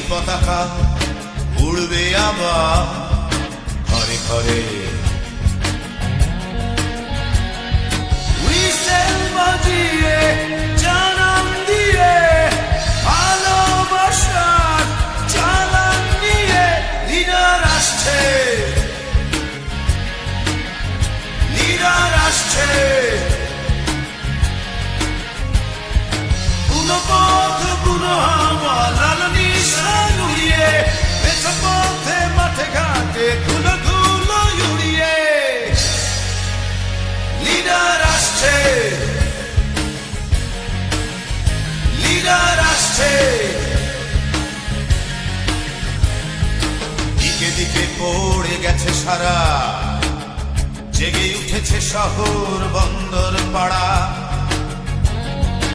পতাকা উড়বে আবার ঘরে ঘরে। হুইসেল বাজিয়ে জানান দিয়ে ভালোবাসার চালান নিয়ে লিডার আসছে, লিডার আসছে। বুনো পথ বুনো হাওয়া লাল নিশান উড়িয়ে পেছা পথে মাঠে ঘাটে ধুলো ধুলো উড়িয়ে লিডার আসছে, লিডার আসছে। দিকে দিকে পড়ে গেছে সারা, জেগে উঠেছে শহর বন্দর পাড়া।